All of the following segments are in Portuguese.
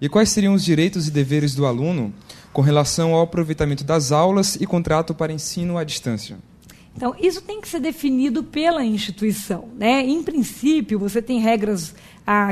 E quais seriam os direitos e deveres do aluno com relação ao aproveitamento das aulas e contrato para ensino à distância? Então, isso tem que ser definido pela instituição, né? Em princípio, você tem regras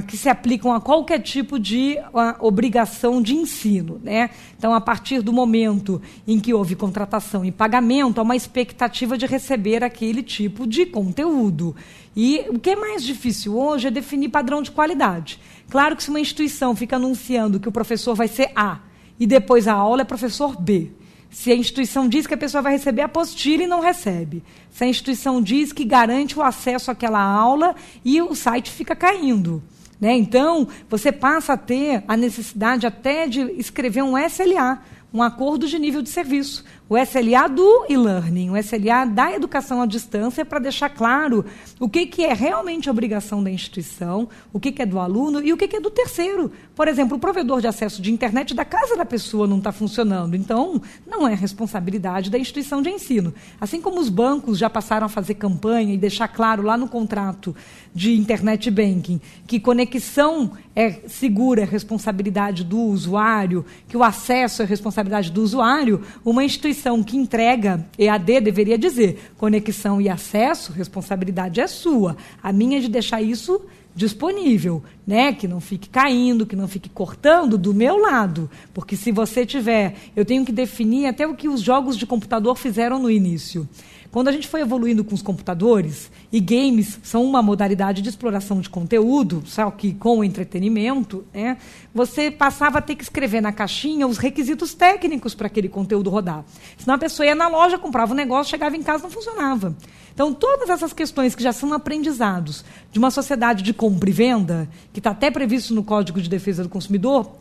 que se aplicam a qualquer tipo de obrigação de ensino, né? Então, a partir do momento em que houve contratação e pagamento, há uma expectativa de receber aquele tipo de conteúdo. E o que é mais difícil hoje é definir padrão de qualidade. Claro que se uma instituição fica anunciando que o professor vai ser A e depois a aula é professor B, se a instituição diz que a pessoa vai receber a apostila e não recebe. Se a instituição diz que garante o acesso àquela aula e o site fica caindo, né? Então, você passa a ter a necessidade até de escrever um SLA, um acordo de nível de serviço. O SLA do e-learning, o SLA da educação à distância, para deixar claro o que é realmente obrigação da instituição, o que é do aluno e o que é do terceiro. Por exemplo, o provedor de acesso de internet da casa da pessoa não está funcionando, então não é responsabilidade da instituição de ensino. Assim como os bancos já passaram a fazer campanha e deixar claro lá no contrato de internet banking que conexão é segura, é responsabilidade do usuário, que o acesso é responsabilidade do usuário, uma instituição que entrega EAD deveria dizer: conexão e acesso, responsabilidade é sua. A minha é de deixar isso disponível, né? Que não fique caindo, que não fique cortando do meu lado. Porque se você tiver, eu tenho que definir até o que os jogos de computador fizeram no início. Quando a gente foi evoluindo com os computadores, e games são uma modalidade de exploração de conteúdo, só que com entretenimento, né, você passava a ter que escrever na caixinha os requisitos técnicos para aquele conteúdo rodar. Senão a pessoa ia na loja, comprava um negócio, chegava em casa e não funcionava. Então, todas essas questões que já são aprendizados de uma sociedade de compra e venda, que está até previsto no Código de Defesa do Consumidor,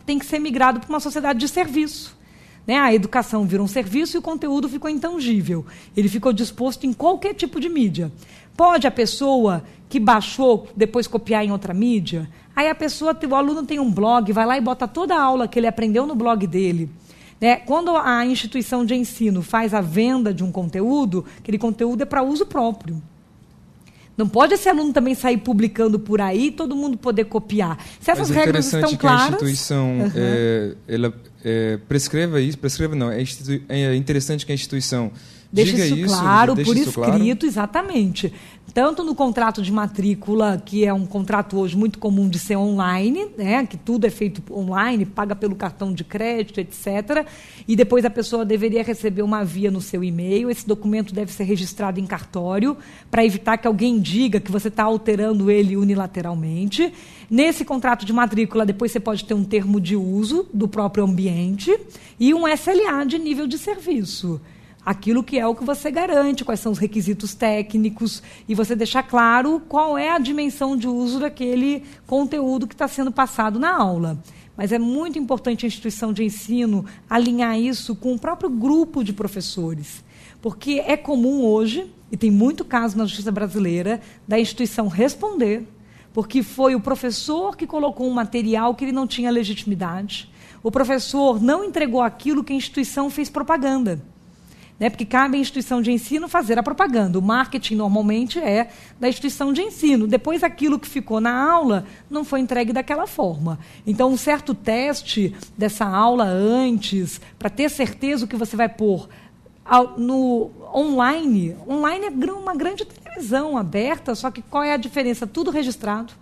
tem que ser migrado para uma sociedade de serviço. Né? A educação virou um serviço e o conteúdo ficou intangível. Ele ficou disposto em qualquer tipo de mídia. Pode a pessoa que baixou depois copiar em outra mídia? Aí o aluno tem um blog, vai lá e bota toda a aula que ele aprendeu no blog dele. Né? Quando a instituição de ensino faz a venda de um conteúdo, aquele conteúdo é para uso próprio. Não pode esse aluno também sair publicando por aí e todo mundo poder copiar. Se essas regras estão claras... Mas é interessante que a instituição prescreva isso. Prescreva não. É interessante que a instituição diga isso. Claro, por escrito, exatamente. Tanto no contrato de matrícula, que é um contrato hoje muito comum de ser online, né, que tudo é feito online, paga pelo cartão de crédito, etc. E depois a pessoa deveria receber uma via no seu e-mail. Esse documento deve ser registrado em cartório, para evitar que alguém diga que você está alterando ele unilateralmente. Nesse contrato de matrícula, depois você pode ter um termo de uso do próprio ambiente e um SLA de nível de serviço. Aquilo que é o que você garante, quais são os requisitos técnicos, e você deixar claro qual é a dimensão de uso daquele conteúdo que está sendo passado na aula. Mas é muito importante a instituição de ensino alinhar isso com o próprio grupo de professores, porque é comum hoje, e tem muito caso na justiça brasileira, da instituição responder, porque foi o professor que colocou um material que ele não tinha legitimidade, o professor não entregou aquilo que a instituição fez propaganda. Né, porque cabe à instituição de ensino fazer a propaganda. O marketing, normalmente, é da instituição de ensino. Depois, aquilo que ficou na aula não foi entregue daquela forma. Então, um certo teste dessa aula antes, para ter certeza o que você vai pôr no online. Online é uma grande televisão aberta, só que qual é a diferença? Tudo registrado.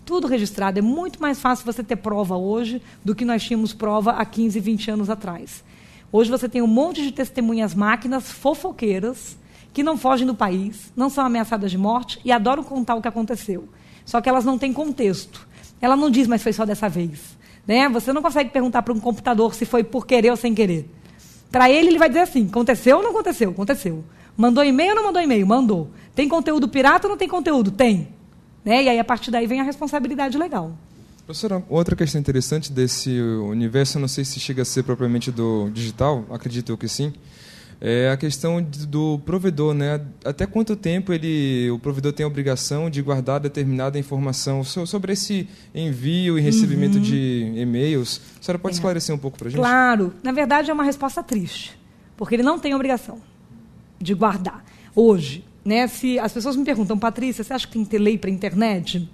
Tudo registrado. É muito mais fácil você ter prova hoje do que nós tínhamos prova há 15, 20 anos atrás. Hoje você tem um monte de testemunhas máquinas fofoqueiras que não fogem do país, não são ameaçadas de morte e adoram contar o que aconteceu. Só que elas não têm contexto. Ela não diz, mas foi só dessa vez. Né? Você não consegue perguntar para um computador se foi por querer ou sem querer. Para ele vai dizer assim, aconteceu ou não aconteceu? Aconteceu. Mandou e-mail ou não mandou e-mail? Mandou. Tem conteúdo pirata ou não tem conteúdo? Tem. Né? E aí, a partir daí, vem a responsabilidade legal. Professora, outra questão interessante desse universo, eu não sei se chega a ser propriamente do digital, acredito que sim, é a questão do provedor, né? Até quanto tempo o provedor tem a obrigação de guardar determinada informação sobre esse envio e recebimento de e-mails? A senhora pode esclarecer um pouco para a gente? Claro. Na verdade, é uma resposta triste, porque ele não tem obrigação de guardar. Hoje, né, se as pessoas me perguntam, Patrícia, você acha que tem que ter lei para a internet?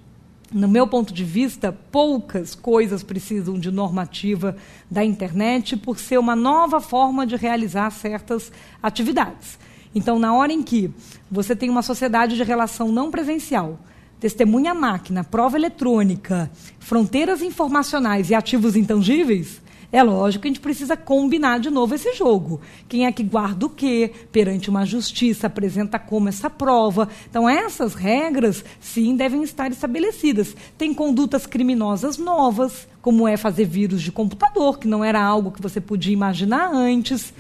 No meu ponto de vista, poucas coisas precisam de normativa da internet por ser uma nova forma de realizar certas atividades. Então, na hora em que você tem uma sociedade de relação não presencial, testemunha máquina, prova eletrônica, fronteiras informacionais e ativos intangíveis, é lógico que a gente precisa combinar de novo esse jogo. Quem é que guarda o quê? Perante uma justiça, apresenta como essa prova. Então, essas regras, sim, devem estar estabelecidas. Tem condutas criminosas novas, como é fazer vírus de computador, que não era algo que você podia imaginar antes.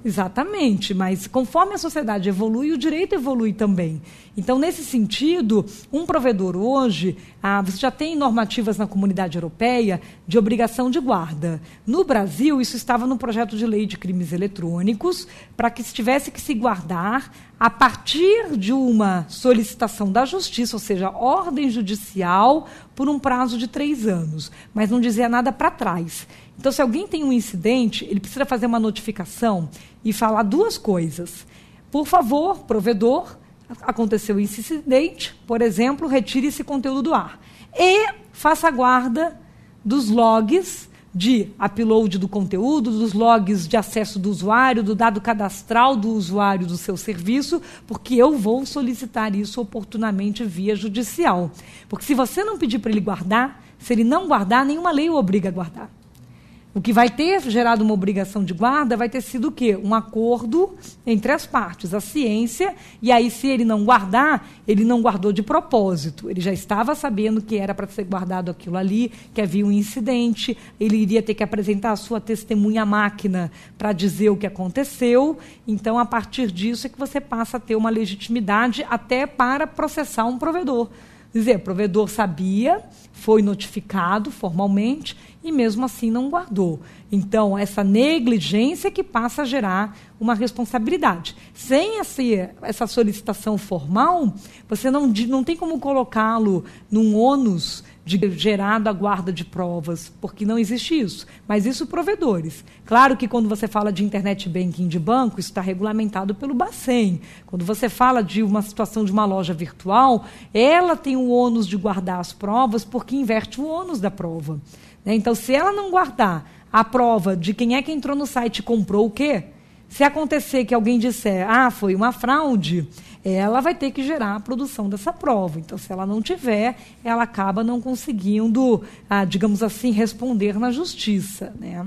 Exatamente, mas conforme a sociedade evolui, o direito evolui também. Então, nesse sentido, um provedor hoje, você já tem normativas na Comunidade Europeia de obrigação de guarda. No Brasil, isso estava no projeto de lei de crimes eletrônicos, para que se tivesse que se guardar a partir de uma solicitação da Justiça, ou seja, ordem judicial, por um prazo de 3 anos, mas não dizia nada para trás. Então, se alguém tem um incidente, ele precisa fazer uma notificação e falar 2 coisas. Por favor, provedor, aconteceu esse incidente, por exemplo, retire esse conteúdo do ar. E faça a guarda dos logs de upload do conteúdo, dos logs de acesso do usuário, do dado cadastral do usuário do seu serviço, porque eu vou solicitar isso oportunamente via judicial. Porque se você não pedir para ele guardar, se ele não guardar, nenhuma lei o obriga a guardar. O que vai ter gerado uma obrigação de guarda vai ter sido o quê? Um acordo entre as partes, a ciência, e aí se ele não guardar, ele não guardou de propósito. Ele já estava sabendo que era para ser guardado aquilo ali, que havia um incidente, ele iria ter que apresentar a sua testemunha máquina para dizer o que aconteceu. Então, a partir disso é que você passa a ter uma legitimidade até para processar um provedor. Quer dizer, o provedor sabia, foi notificado formalmente e mesmo assim não guardou. Então, essa negligência que passa a gerar uma responsabilidade. Sem essa solicitação formal, você não tem como colocá-lo num ônus de gerado a guarda de provas, porque não existe isso. Mas isso provedores. Claro que quando você fala de internet banking de banco, isso está regulamentado pelo Bacen. Quando você fala de uma situação de uma loja virtual, ela tem o ônus de guardar as provas porque inverte o ônus da prova. Então, se ela não guardar a prova de quem é que entrou no site e comprou o quê, se acontecer que alguém disser, foi uma fraude, ela vai ter que gerar a produção dessa prova. Então, se ela não tiver, ela acaba não conseguindo, digamos assim, responder na justiça, né?